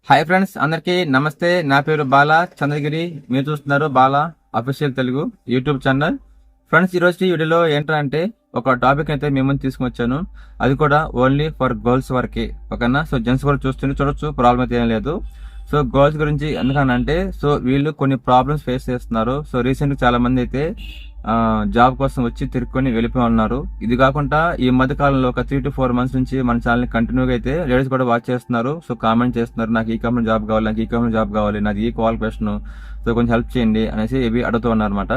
Hi friends, అందరికీ నమస్తే. నా పేరు బాలా చంద్రగిరి. మీరు చూస్తున్నారు Bala official Telugu YouTube channel. Friends, ఈరోజు ఈ వీడియోలో ఏంటంటే ఒక టాపిక్ అయితే మేము ముందు తీసుకొచ్చాను. అది కూడా ఓన్లీ ఫర్ గర్ల్స్ వరకే, ఓకేనా. సో జెంట్స్ కూడా చూడొచ్చు, ప్రాబ్లం అయితే ఏం లేదు. సో గర్ల్స్ గురించి ఎందుకనంటే, సో వీళ్ళు కొన్ని ప్రాబ్లమ్స్ ఫేస్ చేస్తున్నారు. సో రీసెంట్గా చాలా మంది అయితే జాబ్ కోసం వచ్చి తిరుక్కొని వెళ్ళిపోయి ఉన్నారు. ఇది కాకుండా ఈ మధ్య కాలంలో ఒక 3 to 4 months నుంచి మన ఛానల్ కంటిన్యూగా అయితే లేడీస్ కూడా వాచ్ చేస్తున్నారు. సో కామెంట్ చేస్తున్నారు, నాకు ఈ కంపెనీ జాబ్ కావాలి, నాకు ఈ కంపెనీ జాబ్ కావాలి, నాకు ఈ క్వాలిఫికేషన్, సో కొంచెం హెల్ప్ చేయండి అనేసి ఇవి అడుగుతూ ఉన్నారు అనమాట.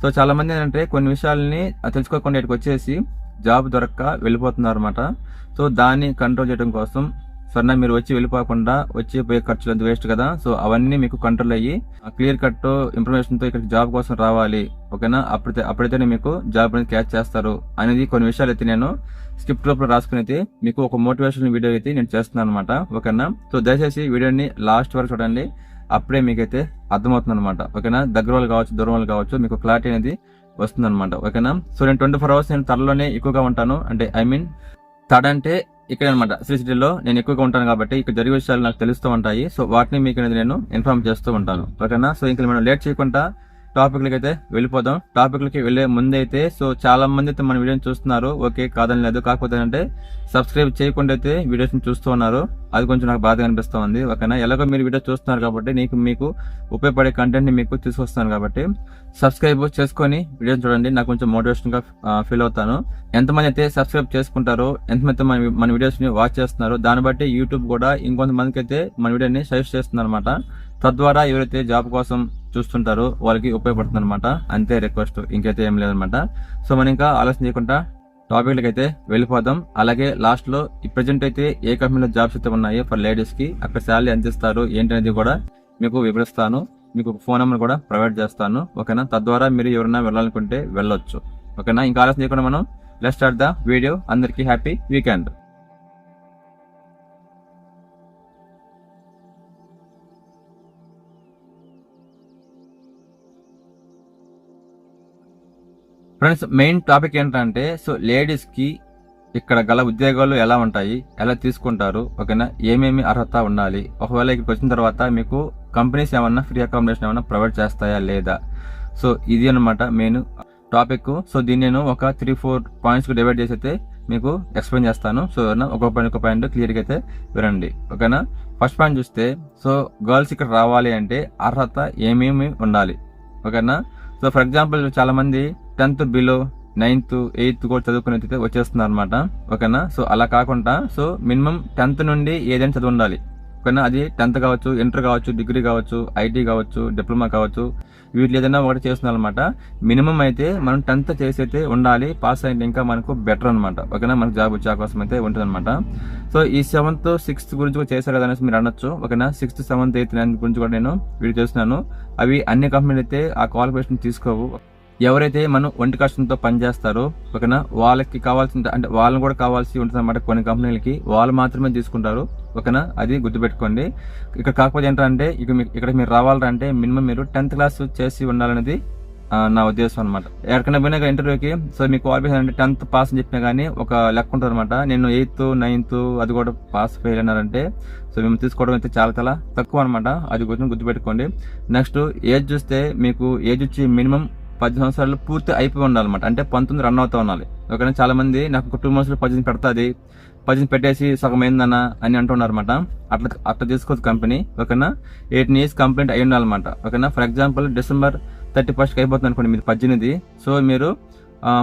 సో చాలా మంది ఏంటంటే కొన్ని విషయాలని తెలుసుకోకుండా ఇక్కడికి వచ్చేసి జాబ్ దొరక్క వెళ్ళిపోతున్నారు అనమాట. సో దాన్ని కంట్రోల్ చేయడం కోసం సరే మీరు వచ్చి వెళ్ళిపోకుండా వచ్చి పోయే ఖర్చులు అంత వేస్ట్ కదా. సో అవన్నీ మీకు కంట్రోల్ అయ్యి క్లియర్ కట్ ఇన్ఫర్మేషన్ తో ఇక్కడికి జాబ్ కోసం రావాలి, ఓకేనా. అప్పుడైతేనే మీకు జాబ్ అనేది క్యాచ్ చేస్తారు అనేది కొన్ని విషయాలు అయితే నేను స్క్రిప్ట్ లో రాసుకుని అయితే మీకు ఒక మోటివేషన్ వీడియో అయితే నేను చేస్తున్నాను అనమాట, ఓకేనా. సో దయచేసి వీడియోని లాస్ట్ వరకు చూడండి, అప్పుడే మీకైతే అర్థమవుతుంది అనమాట, ఓకేనా. దగ్గర వాళ్ళు కావచ్చు, దూరం వాళ్ళు కావచ్చు, మీకు క్లారిటీ అనేది వస్తుంది అనమాట, ఓకేనా. సో నేను 24 hours నేను త్వరలోనే ఎక్కువగా ఉంటాను. అంటే థర్డ్ అంటే ఇక్కడ అనమాట, సిటీలో నేను ఎక్కువగా ఉంటాను కాబట్టి ఇక్కడ జరిగే విషయాలు నాకు తెలుస్తూ ఉంటాయి. సో వాటిని మీకు అనేది నేను ఇన్ఫార్మ్ చేస్తూ ఉంటాను, ఓకేనా. సో ఇంకా మనం లేట్ చేయకుండా టాపిక్లకి అయితే వెళ్ళిపోదాం. టాపిక్లకి వెళ్లే ముందు అయితే సో చాలా మంది అయితే మన వీడియోని చూస్తున్నారు, ఓకే, కాదని లేదు. కాకపోతే అంటే సబ్స్క్రైబ్ చేయకుండా అయితే వీడియోస్ చూస్తూ ఉన్నారు, అది కొంచెం నాకు బాధగా అనిపిస్తూ ఉంది, ఓకేనా. ఎలాగో మీరు వీడియో చూస్తున్నారు కాబట్టి మీకు ఉపయోగపడే కంటెంట్ ని మీకు తీసుకొస్తాను కాబట్టి సబ్స్క్రైబ్ చేసుకొని వీడియో చూడండి, నాకు కొంచెం మోటివేషన్ గా ఫీల్ అవుతాను. ఎంతమంది అయితే సబ్స్క్రైబ్ చేసుకుంటారో, ఎంతమంది మన వీడియోస్ ని వాచ్ చేస్తున్నారో దాన్ని బట్టి యూట్యూబ్ కూడా ఇంకొంతమందికి అయితే మన వీడియోని సజెస్ట్ చేస్తున్నారు అనమాట. తద్వారా ఎవరైతే జాబ్ కోసం చూస్తుంటారో వాళ్ళకి ఉపయోగపడుతుంది అనమాట. అంతే రిక్వెస్ట్, ఇంకైతే ఏం లేదనమాట. సో మనం ఇంకా ఆలోచన చేయకుండా టాపిక్లకి అయితే వెళ్ళిపోదాం. అలాగే లాస్ట్ లో ఈ ప్రెజెంట్ అయితే ఏ కంపెనీలో జాబ్స్ అయితే ఉన్నాయో ఫర్ లేడీస్ కి, అక్కడ శాలరీ ఎంత ఇస్తారు ఏంటనేది కూడా మీకు వివరిస్తాను. మీకు ఫోన్ నెంబర్ కూడా ప్రొవైడ్ చేస్తాను, ఓకేనా. తద్వారా మీరు ఎవరైనా వెళ్ళాలనుకుంటే వెళ్ళొచ్చు, ఓకేనా. ఇంకా ఆలోచన చేయకుండా మనం లెట్స్ స్టార్ట్ ద వీడియో. అందరికీ happy weekend. Friends, main topic ఏంటంటే సో లేడీస్ కి ఇక్కడ గల ఉద్యోగాలు ఎలా ఉంటాయి, ఎలా తీసుకుంటారు, ఓకేనా. ఏమేమి అర్హత ఉండాలి, ఒకవేళ ఇక్కడికి వచ్చిన తర్వాత మీకు కంపెనీస్ ఏమన్నా ఫ్రీ అకామిడేషన్ ఏమన్నా ప్రొవైడ్ చేస్తాయా లేదా. సో ఇది అనమాట మెయిన్ టాపిక్. సో దీన్ని నేను ఒక 3-4 పాయింట్స్ కు డివైడ్ చేసి అయితే మీకు ఎక్స్ప్లెయిన్ చేస్తాను. సో ఒక పాయింట్ క్లియర్ గా అయితే వినండి, ఓకేనా. ఫస్ట్ పాయింట్ చూస్తే సో గర్ల్స్ ఇక్కడ రావాలి అంటే అర్హత ఏమేమి ఉండాలి, ఓకేనా. సో ఫర్ ఎగ్జాంపుల్ చాలా మంది 10th బిలో 9th 8th కూడా చదువుకుని అయితే వచ్చేస్తున్నారు అనమాట, ఓకేనా. సో అలా కాకుండా సో మినిమం 10th నుండి ఏదైనా చదువు ఉండాలి, ఓకేనా. అది 10th కావచ్చు, ఇంటర్ కావచ్చు, డిగ్రీ కావచ్చు, ఐటీ కావచ్చు, డిప్లొమా కావచ్చు, వీటిలో ఏదైనా ఒకటి చేస్తున్నారు అనమాట. మినిమం అయితే మనం 10th చేసి అయితే ఉండాలి. పాస్ అయితే ఇంకా మనకు బెటర్ అనమాట, ఓకేనా. మనకు జాబ్ వచ్చే అవకాశం అయితే ఉంటుంది అనమాట. సో ఈ 7th 6th గురించి కూడా చేశారు కదా అనేసి మీరు అనొచ్చు, ఓకేనా. 6th 7th 8th 9th గురించి కూడా నేను వీడియో చేస్తున్నాను. అవి అన్ని కంపెనీలు అయితే ఆ క్వాలిఫికేషన్ తీసుకోవు. ఎవరైతే మనం ఒంటి కష్టంతో పనిచేస్తారో, ఓకేనా, వాళ్ళకి కావాల్సిన అంటే వాళ్ళని కూడా కావాల్సి ఉంటుంది అనమాట. కొన్ని కంపెనీలకి వాళ్ళు మాత్రమే తీసుకుంటారు, ఓకేనా. అది గుర్తుపెట్టుకోండి. ఇక్కడ కాకపోతే ఏంటంటే ఇక్కడ మీరు రావాలంటే మినిమం మీరు 10th క్లాస్ చేసి ఉండాలనేది నా ఉద్దేశం అనమాట. ఎక్కడికైనా పోయినా ఇంటర్వ్యూకి సో మీకు క్వాలిఫికేషన్ అంటే 10th పాస్ అని చెప్పినా కానీ ఒక లెక్క ఉంటుంది అనమాట. నేను 8th 9th అది కూడా పాస్ ఫెయిల్ అన్నారంటే సో మేము తీసుకోవడం అయితే చాలా చాలా తక్కువ అనమాట. అది గుర్తుపెట్టుకోండి. నెక్స్ట్ ఏజ్ చూస్తే మీకు ఏజ్ వచ్చి మినిమం 10 సంవత్సరాలు పూర్తి అయిపోయి ఉండాలన్నమాట. అంటే 19 రన్ అవుతా ఉండాలి, ఓకేనా. చాలా మంది నాకు 2 months 18 పెడతాది, 18 పెట్టేసి సగం అయిందన్న అని అంటున్నారు అనమాట. అట్లా తీసుకోవచ్చు కంపెనీ, ఓకేనా. 18 years కంప్లీట్ అయి ఉండాలన్నమాట, ఓకేనా. ఫర్ ఎగ్జాంపుల్ December 31st అయిపోతుంది అనుకోండి మీరు 18. సో మీరు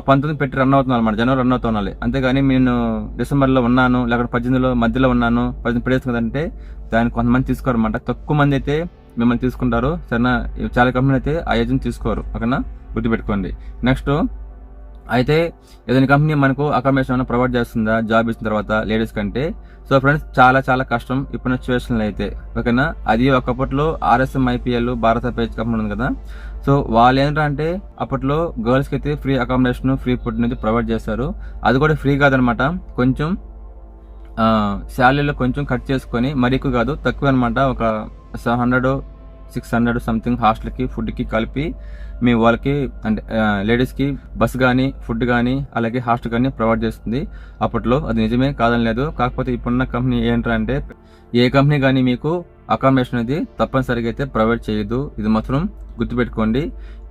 19 పెట్టి రన్ అవుతున్నారు అనమాట, జనవరి రన్ అవుతా ఉండాలి. అంతేగాని నేను డిసెంబర్లో ఉన్నాను లేకపోతే 18లో మధ్యలో ఉన్నాను 18 పెట్టేస్తుంది కదంటే దాన్ని కొంతమంది తీసుకోరన్నమాట. తక్కువ మంది అయితే మిమ్మల్ని తీసుకుంటారు, సరేనా. చాలా కంపెనీ అయితే ఆ ఏజ్ని తీసుకోరు, ఓకేనా. గుర్తుపెట్టుకోండి. నెక్స్ట్ అయితే ఏదైనా కంపెనీ మనకు అకామిడేషన్ ఏమైనా ప్రొవైడ్ చేస్తుందా జాబ్ ఇచ్చిన తర్వాత లేడీస్ కంటే. సో ఫ్రెండ్స్, చాలా చాలా కష్టం ఇప్పుడు సిచ్యువేషన్లో అయితే, ఓకేనా. అది ఒకప్పట్లో RSM IPL భారత పేజ్ కంపెనీ ఉంది కదా. సో వాళ్ళు ఏంటంటే అప్పట్లో గర్ల్స్కి అయితే ఫ్రీ అకామిడేషన్ ఫ్రీ ఫుడ్ అనేది ప్రొవైడ్ చేశారు. అది కూడా ఫ్రీ కాదనమాట, కొంచెం శాలరీలో కొంచెం కట్ చేసుకొని, మరి ఎక్కువ కాదు, తక్కువ అనమాట. ఒక 700-600 సంథింగ్ హాస్టల్కి ఫుడ్కి కలిపి మీ వాళ్ళకి అంటే లేడీస్కి బస్ కానీ ఫుడ్ కానీ అలాగే హాస్టల్ కానీ ప్రొవైడ్ చేస్తుంది. అప్పట్లో అది నిజమే కాదని లేదు. కాకపోతే ఇప్పుడున్న కంపెనీ ఏంటంటే ఏ కంపెనీ కానీ మీకు అకామిడేషన్ అనేది తప్పనిసరిగా అయితే ప్రొవైడ్ చేయదు. ఇది మాత్రం గుర్తుపెట్టుకోండి.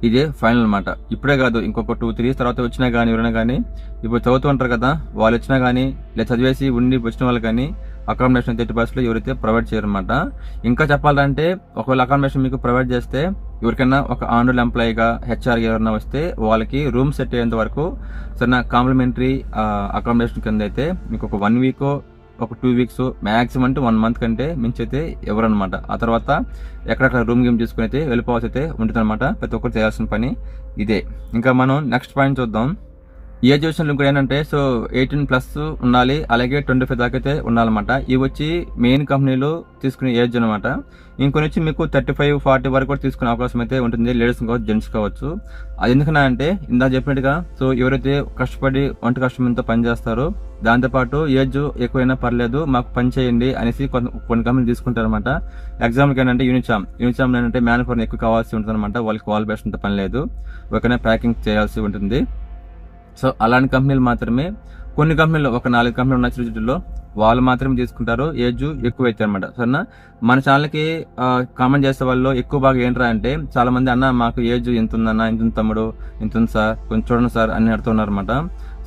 ఇదే ఫైనల్ అన్నమాట. ఇప్పుడే కాదు, ఇంకొక 2-3 years తర్వాత వచ్చినా కానీ ఎవరైనా కానీ ఇప్పుడు చదువుతూ ఉంటారు కదా, వాళ్ళు వచ్చినా కానీ లేదా చదివేసి ఉండి వచ్చిన వాళ్ళు కానీ అకామిడేషన్ అయితే 80% ఎవరైతే ప్రొవైడ్ చేయరన్నమాట. ఇంకా చెప్పాలంటే ఒకవేళ అకామిడేషన్ మీకు ప్రొవైడ్ చేస్తే ఎవరికైనా ఒక ఆన్-రోల్ ఎంప్లాయీగా హెచ్ఆర్ ఎవరైనా వస్తే వాళ్ళకి రూమ్ సెట్ అయ్యేంత వరకు సరే కాంప్లిమెంటరీ అకామిడేషన్ కింద అయితే మీకు ఒక 1 week ఒక 2 weeks మ్యాక్సిమం అంటే 1 month కంటే మించి అయితే ఎవరనమాట. ఆ తర్వాత ఎక్కడెక్కడ రూమ్ గేమ్ తీసుకుని అయితే వెళ్ళిపోవాల్సి అయితే ఉంటుంది అనమాట. ప్రతి ఒక్కరు చేయాల్సిన పని ఇదే. ఇంకా మనం నెక్స్ట్ పాయింట్ చూద్దాం. ఏజ్ విషయంలో కూడా ఏంటంటే 18+ ఉండాలి, అలాగే 25 దాకా అయితే ఉండాలన్నమాట. ఇవి వచ్చి మెయిన్ కంపెనీలు తీసుకునే ఏజ్ అనమాట. ఇంకొన్ని వచ్చి మీకు 35-40 వరకు కూడా తీసుకునే అవకాశం అయితే ఉంటుంది, లేడీస్ కావచ్చు జెంట్స్ కావచ్చు. అది ఎందుకన్నా అంటే ఇందాక చెప్పినట్టుగా ఎవరైతే కష్టపడి వంట కష్టంతో పని చేస్తారో దాంతోపాటు ఏజ్ ఎక్కువైనా పర్లేదు మాకు పని చేయండి అనేసి కొన్ని కంపెనీలు తీసుకుంటారు అనమాట. ఎగ్జాంపుల్కి ఏంటంటే యూనిచామ్ ఏంటంటే మ్యాన్ పవర్ ఎక్కువ కావాల్సి ఉంటుంది అనమాట. వాళ్ళకి క్వాలిఫికేషన్ పని లేదు, ఒకనే ప్యాకింగ్ చేయాల్సి ఉంటుంది. సో అలాంటి కంపెనీలు మాత్రమే, కొన్ని కంపెనీలు ఒక 4 కంపెనీలు ఉన్న చిరులో వాళ్ళు మాత్రమే తీసుకుంటారు ఏజ్ ఎక్కువ అయితే అనమాట. సరేనా, మన ఛానల్కి కామెంట్ చేసే వాళ్ళు ఎక్కువ బాగా ఏంట్రా అంటే చాలా మంది అన్న మాకు ఏజ్ ఎంత ఉందన్న, ఇంత ఉంది తమ్ముడు, ఇంత ఉంది సార్, కొంచెం చూడండి సార్ అని అడుగుతున్నారు అనమాట.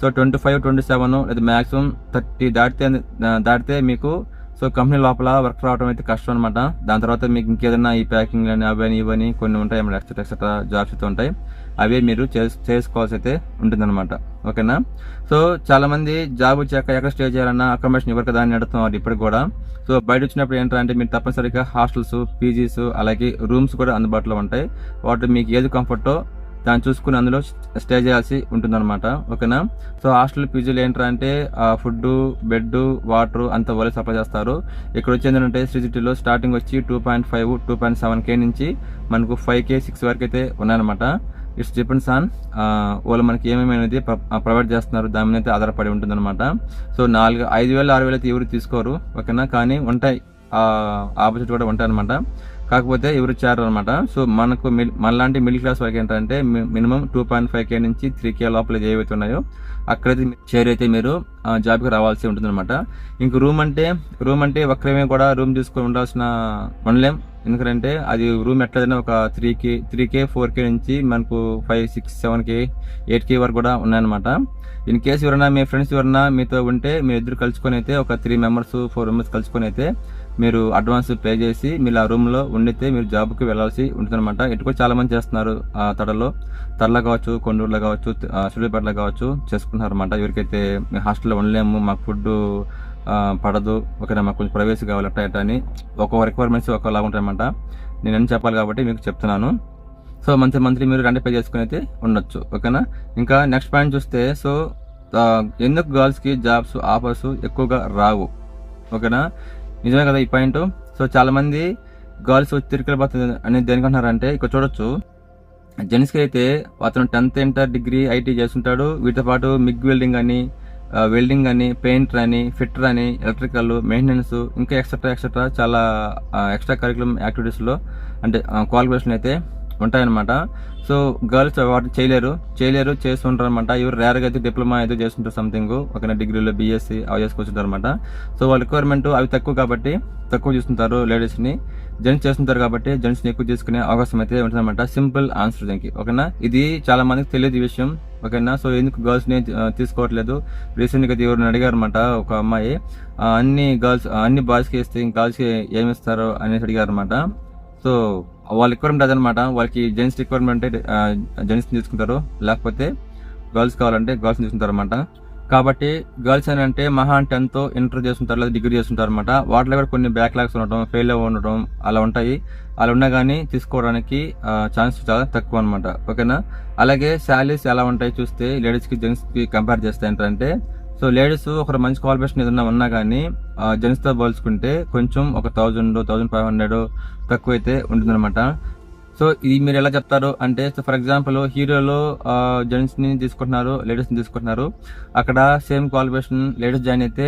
సో 25-27 లేదా మ్యాక్సిమం 30 దాటితే మీకు కంపెనీ లోపల వర్క్ రావడం అయితే కష్టం అనమాట. దాని తర్వాత మీకు ఇంకేదైనా ఈ ప్యాకింగ్ అని అవని ఇవని కొన్ని ఉంటాయి, ఎక్సెట్రా జాబ్స్ అయితే ఉంటాయి, అవే మీరు చేసుకోవాల్సి అయితే ఉంటుంది అనమాట. ఓకేనా. సో చాలా మంది జాబ్ వచ్చాక ఎక్కడ స్టే చేయాలన్నా అకామిడేషన్ ఎవరు కదా అని అడుగుతున్నారు ఇప్పటికి కూడా. సో బయట వచ్చినప్పుడు ఏంటంటే మీరు తప్పనిసరిగా హాస్టల్స్, పీజీస్ అలాగే రూమ్స్ కూడా అందుబాటులో ఉంటాయి. వాటి మీకు ఏది కంఫర్టో దాన్ని చూసుకుని అందులో స్టే చేయాల్సి ఉంటుంది అనమాట. ఓకేనా. సో హాస్టల్ పీజీలు ఏంటంటే ఫుడ్, బెడ్, వాటర్ అంతా వాళ్ళే సప్లై చేస్తారు. ఇక్కడ వచ్చి ఏంటంటే శ్రీజిటీలో స్టార్టింగ్ వచ్చి 2.5-2.7K నుంచి మనకు 5K 6 వరకు అయితే ఉన్నాయన్నమాట. ఇట్స్ డిపెండ్స్ ఆన్ వాళ్ళు మనకి ఏమేమి అనేది ప్రొవైడ్ చేస్తున్నారు దాని మీద అయితే ఆధారపడి ఉంటుంది అనమాట. సో 5,000-6,000 అయితే ఎవరు తీసుకోరు. ఓకేనా. కానీ ఉంటాయి, ఆపోజిట్ కూడా ఉంటాయి అనమాట. కాకపోతే ఎవరు చేరరు అనమాట. సో మనలాంటి మిడిల్ క్లాస్ వరకు ఏంటంటే మినిమం 2.5K నుంచి 3K లోపల ఏవైతే ఉన్నాయో అక్కడైతే షేర్ అయితే మీరు జాబ్కి రావాల్సి ఉంటుంది అనమాట. ఇంక రూమ్ అంటే ఒక్కరేమే కూడా రూమ్ తీసుకొని ఉండాల్సిన ఉండలేం. ఎందుకంటే అది రూమ్ ఎట్లయినా ఒక 3K 4K నుంచి మనకు 5, 6, 7K 8K వరకు కూడా ఉన్నాయన్నమాట. ఇన్ కేసు ఎవరైనా మీ ఫ్రెండ్స్ ఎవరైనా మీతో ఉంటే మీరు ఇద్దరు కలుసుకొని అయితే ఒక 3 members 4 members కలుసుకొని అయితే మీరు అడ్వాన్స్ పే చేసి మీరు ఆ రూమ్ లో ఉండితే మీరు జాబ్కి వెళ్లాల్సి ఉంటుంది అనమాట. ఇటు కూడా చాలా మంది చేస్తున్నారు. తరలో కావచ్చు, కొండూరులో కావచ్చు, సూర్యాపేటలో కావచ్చు చేసుకుంటున్నారు అనమాట. ఎవరికైతే హాస్టల్లో ఉండలేము, మాకు ఫుడ్ పడదు, ఓకేనా, మాకు కొంచెం ప్రైవసీ కావాలి అట్ట అని ఒక్కొక్క రిక్వైర్మెంట్స్ ఒకలాగా ఉంటాయన్నమాట. నేను అన్ని చెప్పాలి కాబట్టి మీకు చెప్తున్నాను. సో మంత్లీ మీరు రెంట్ పే చేసుకుని అయితే ఉండొచ్చు. ఓకేనా. ఇంకా నెక్స్ట్ పాయింట్ చూస్తే ఎందుకు గర్ల్స్కి జాబ్స్ ఆఫర్స్ ఎక్కువగా రావు? ఓకేనా, నిజమే కదా ఈ పాయింట్. సో చాలా మంది గర్ల్స్ తిరిగిపోతుంది అనేది దేనికంటున్నారంటే ఇక్కడ చూడొచ్చు. జెంట్స్కి అయితే అతను 10th ఇంటర్ డిగ్రీ ఐటీ చేస్తుంటాడు, వీటితో పాటు మిగ్ వెల్డింగ్ అని పెయింటర్ అని ఫిట్టర్ అని ఎలక్ట్రికల్ మెయింటెనెన్స్ ఇంకా ఎక్సెట్రా చాలా ఎక్స్ట్రా కరికులం యాక్టివిటీస్లో అంటే క్వాలిఫికేషన్ అయితే ఉంటాయన్నమాట. సో గర్ల్స్ వాటి చేయలేరు చేస్తుంటారు అనమాట. ఎవరు రేర్గా అయితే డిప్లొమా అయితే చేస్తుంటారు సంథింగ్, ఒక డిగ్రీలో BSc అవి చేసుకుంటుంటారు అనమాట. సో వాళ్ళ రిక్వైర్మెంట్ అవి తక్కువ చూస్తుంటారు లేడీస్ని. జెంట్స్ చేస్తుంటారు కాబట్టి జెంట్స్ని ఎక్కువ తీసుకునే అవకాశం అయితే ఉంటుందన్నమాట. సింపుల్ ఆన్సర్ దీనికి. ఓకేనా. ఇది చాలా మందికి తెలియదు ఈ విషయం. ఓకేనా. సో ఎందుకు గర్ల్స్ని తీసుకోవట్లేదు? రీసెంట్గా ఎవరిని అడిగారు అనమాట ఒక అమ్మాయి, అన్ని బాయ్స్కి ఇస్తే గర్ల్స్కి ఏమి ఇస్తారు అనేసి అడిగారు అనమాట. సో వాళ్ళ రిక్వైర్మెంట్ అదనమాట. వాళ్ళకి జెంట్స్ రిక్వైర్మెంట్ అంటే జెంట్స్ తీసుకుంటారు, లేకపోతే గర్ల్స్ కావాలంటే గర్ల్స్ తీసుకుంటారు అనమాట. కాబట్టి గర్ల్స్ అని అంటే మహా 10th ఇంటర్ చేస్తుంటారు లేదా డిగ్రీ చేస్తుంటారు అనమాట. వాటిలో కూడా కొన్ని బ్యాక్లాగ్స్ ఉండటం, ఫెయిల్ ఉండటం అలా ఉంటాయి. అలా ఉన్నా కానీ తీసుకోవడానికి ఛాన్స్ చాలా తక్కువ అనమాట. ఓకేనా. అలాగే శాలరీస్ ఎలా ఉంటాయి చూస్తే లేడీస్కి జెంట్స్కి కంపేర్ చేస్తే ఏంటంటే సో లేడీస్ ఒక మంచి క్వాలిఫికేషన్ ఏదన్నా ఉన్నా కానీ జెంట్స్తో పోల్చుకుంటే కొంచెం ఒక 1,000-1,500 తక్కువ అయితే ఉంటుందన్నమాట. సో ఇది మీరు ఎలా చెప్తారు అంటే ఫర్ ఎగ్జాంపుల్ హీరోలో జెంట్స్ని తీసుకుంటున్నారు, లేడీస్ని తీసుకుంటున్నారు. అక్కడ సేమ్ క్వాలిఫికేషన్ లేడీస్ జాయిన్ అయితే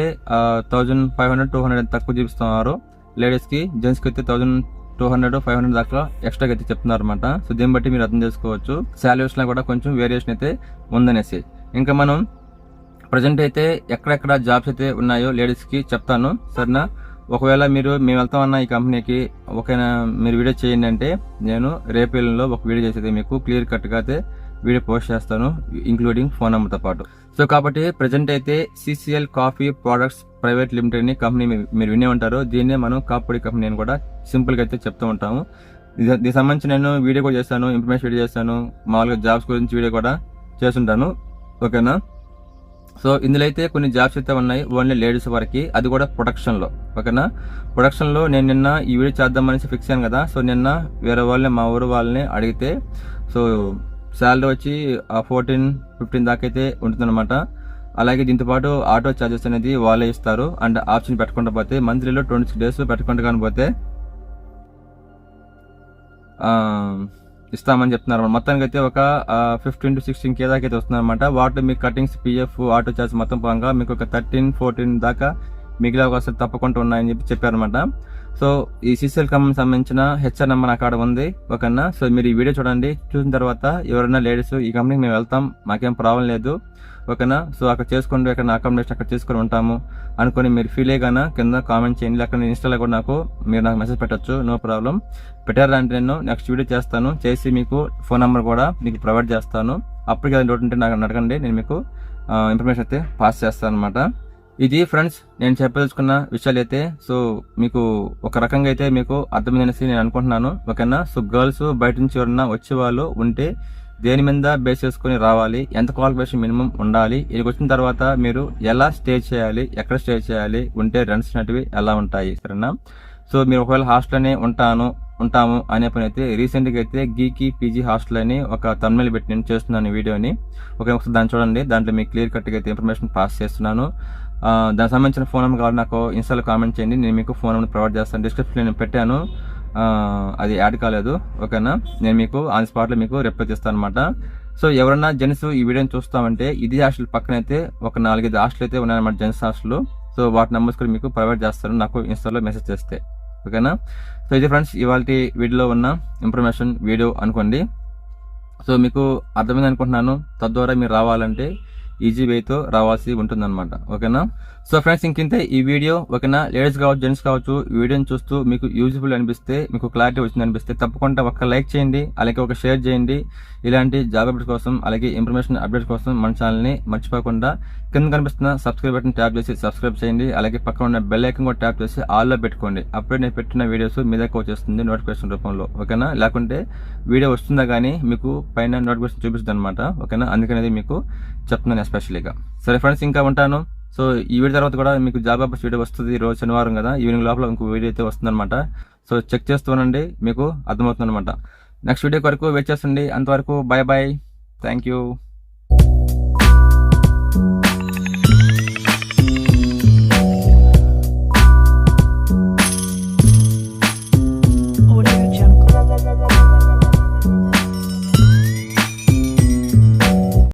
1,500-200 తక్కువ చూపిస్తున్నారు లేడీస్కి. జెంట్స్కి అయితే 1,200-500 దాకా ఎక్స్ట్రాగా అయితే చెప్తున్నారు అనమాట. సో దీన్ని బట్టి మీరు అర్థం చేసుకోవచ్చు శాలరీస్ లో కూడా కొంచెం వేరియేషన్ అయితే ఉందనేసి. ఇంకా మనం ప్రజెంట్ అయితే ఎక్కడెక్కడ జాబ్స్ అయితే ఉన్నాయో లేడీస్కి చెప్తాను సరేనా. ఒకవేళ మేము వెళ్తామన్న ఈ కంపెనీకి ఒకవేళ మీరు వీడియో చేయండి అంటే నేను రేపేళ్ళలో ఒక వీడియో చేసేది మీకు క్లియర్ కట్గా అయితే వీడియో పోస్ట్ చేస్తాను, ఇంక్లూడింగ్ ఫోన్ నెంబర్తో పాటు. సో కాబట్టి ప్రజెంట్ అయితే CCL coffee products private limited ని కంపెనీ మీరు వినే ఉంటారు. దీన్నే మనం కాపుడి కంపెనీ అని కూడా సింపుల్ గా అయితే చెప్తూ ఉంటాము. దీనికి సంబంధించి నేను వీడియో కూడా చేస్తాను, ఇన్ఫర్మేషన్ వీడియో చేస్తాను, మామూలుగా జాబ్స్ గురించి వీడియో కూడా చేస్తుంటాను. ఓకేనా. సో ఇందులో అయితే కొన్ని జాబ్స్ అయితే ఉన్నాయి ఓన్లీ లేడీస్ వరకు, అది కూడా ప్రొడక్షన్ లో. ఓకేనా. ప్రొడక్షన్ లో నేను నిన్న ఈ వీడియో చేద్దామనేసి ఫిక్స్ అయ్యాను కదా. సో నిన్న వేరే వాళ్ళని మా ఊరు వాళ్ళని అడిగితే సో శాలరీ వచ్చి 14-15 దాకా అయితే ఉంటుందన్నమాట. అలాగే దీంతో పాటు ఆటో ఛార్జెస్ అనేది వాళ్ళే ఇస్తారు. అండ్ ఆప్షన్ పెట్టుకుంటూ పోతే మంత్లీలో 26 days పెట్టుకుంటూ కానీ పోతే ఇస్తామని చెప్తున్నారు. మొత్తానికి అయితే ఒక 15 to 16K దాకా అయితే వస్తుంది అనమాట. వాటిలో మీకు కటింగ్స్, PF, ఆటో ఛార్జ్ మొత్తం పరంగా మీకు ఒక 13-14 దాకా మిగిలిన అవకాశాలు తప్పకుండా ఉన్నాయని చెప్పారనమాట. సో ఈ CCL కంపెనీకి సంబంధించిన HR నెంబర్ నా కాడ ఉంది. ఓకేనా. సో మీరు ఈ వీడియో చూడండి, చూసిన తర్వాత ఎవరైనా లేడీస్ ఈ కంపెనీకి మేము వెళ్తాం, మాకేం ప్రాబ్లం లేదు, ఓకేనా, సో అక్కడ చేసుకోండి, అక్కడ అకామిడేషన్ అక్కడ చేసుకొని ఉంటాము అనుకుని మీరు ఫీల్ అయ్యగానా కింద కామెంట్ చేయండి. అక్కడ ఇన్స్టాలో కూడా మీరు నాకు మెసేజ్ పెట్టచ్చు, నో ప్రాబ్లం. పెట్టారంటే నేను నెక్స్ట్ వీడియో చేస్తాను, చేసి మీకు ఫోన్ నెంబర్ కూడా మీకు ప్రొవైడ్ చేస్తాను. అప్పటికి ఏదైనా డౌట్ ఉంటే నాకు అడగండి, నేను మీకు ఇన్ఫర్మేషన్ అయితే పాస్ చేస్తాను అనమాట. ఇది ఫ్రెండ్స్ నేను చెప్పదలుచుకున్న విషయాలు అయితే. సో మీకు ఒక రకంగా అయితే మీకు అర్థమైందనేసి నేను అనుకుంటున్నాను. ఓకేనా. సో గర్ల్స్ బయట నుంచి ఎవరన్నా వచ్చే వాళ్ళు ఉంటే దేని మీద బేస్ చేసుకుని రావాలి, ఎంత క్వాలిఫికేషన్ మినిమం ఉండాలి, ఇక్కడికి వచ్చిన తర్వాత మీరు ఎలా స్టే చేయాలి, ఎక్కడ స్టే చేయాలి, ఉంటే రెంట్స్ అనేటివి ఎలా ఉంటాయి, సరేనా. సో మీరు ఒకవేళ హాస్టల్లోనే ఉంటాము అనే పని అయితే రీసెంట్గా అయితే గీకి PG హాస్టల్ అని ఒక తమిళ పెట్టి నేను చేస్తున్నాను వీడియోని. ఒకసారి దాన్ని చూడండి, దాంట్లో మీకు క్లియర్ కట్గా అయితే ఇన్ఫర్మేషన్ పాస్ చేస్తున్నాను. దానికి సంబంధించిన ఫోన్ నెంబర్ కావాలి నాకు ఇన్స్టాలో కామెంట్ చేయండి, నేను మీకు ఫోన్ నెంబర్ ప్రొవైడ్ చేస్తాను. డిస్క్రిప్షన్లో నేను పెట్టాను, అది యాడ్ కాలేదు. ఓకేనా. నేను మీకు ఆన్ స్పాట్లో మీకు రిప్లై చేస్తాను అనమాట. సో ఎవరన్నా జెంట్స్ ఈ వీడియోని చూస్తామంటే ఇది హాస్టల్ పక్కన అయితే ఒక 4-5 హాస్టల్ అయితే ఉన్నాయన్నమాట, జెంట్స్ హాస్టల్. సో వాటి నెంబర్స్ కూడా మీకు ప్రొవైడ్ చేస్తాను నాకు ఇన్స్టాలో మెసేజ్ చేస్తే. ఓకేనా. సో ఇది ఫ్రెండ్స్ ఇవాళ వీడియోలో ఉన్న ఇన్ఫర్మేషన్ వీడియో అనుకోండి. సో మీకు అర్థమైంది అనుకుంటున్నాను. తద్వారా మీరు రావాలంటే ఈజీ వేతో రావాల్సి ఉంటుందన్నమాట. ఓకేనా. సో ఫ్రెండ్స్ ఇంకింతే ఈ వీడియో. ఓకేనా. లేడీస్ కావచ్చు, జెంట్స్ కావచ్చు, ఈ వీడియోని చూస్తూ మీకు యూజ్ఫుల్ అనిపిస్తే, మీకు క్లారిటీ వచ్చింది అనిపిస్తే తప్పకుండా ఒక లైక్ చేయండి, అలాగే ఒక షేర్ చేయండి. ఇలాంటి జాబ్ అప్డేట్స్ కోసం అలాగే ఇన్ఫర్మేషన్ అప్డేట్స్ కోసం మన ఛానల్ని మర్చిపోకుండా కింద కనిపిస్తున్న సబ్స్క్రైబ్ బటన్ ట్యాప్ చేసి సబ్స్క్రైబ్ చేయండి. అలాగే పక్కన ఉన్న బెల్ ఐకాన్ కూడా ట్యాప్ చేసి ఆల్లో పెట్టుకోండి. అప్పుడే నేను పెట్టిన వీడియోస్ మీ దగ్గర వచ్చేస్తుంది నోటిఫికేషన్ రూపంలో. ఓకేనా. లేకుంటే వీడియో వస్తుందా కానీ మీకు పైన నోటిఫికేషన్ చూపిస్తుంది అనమాట. ఓకేనా. అందుకనేది మీకు చెప్తున్నాను ఎస్పెషలీగా. సరే ఫ్రెండ్స్ ఇంకా ఉంటాను. సో ఈ వీడియో తర్వాత కూడా మీకు జాబ్ ఆఫర్స్ వీడియో వస్తుంది. రోజు శనివారం కదా, ఈవినింగ్ లోపల ఇంకో వీడియో అయితే వస్తుంది అనమాట. సో చెక్ చేస్తూనండి, మీకు అర్థమవుతుంది అనమాట. నెక్స్ట్ వీడియో వరకు వెయిట్ చేస్తుంది. అంతవరకు బాయ్ బాయ్, థ్యాంక్ యూ.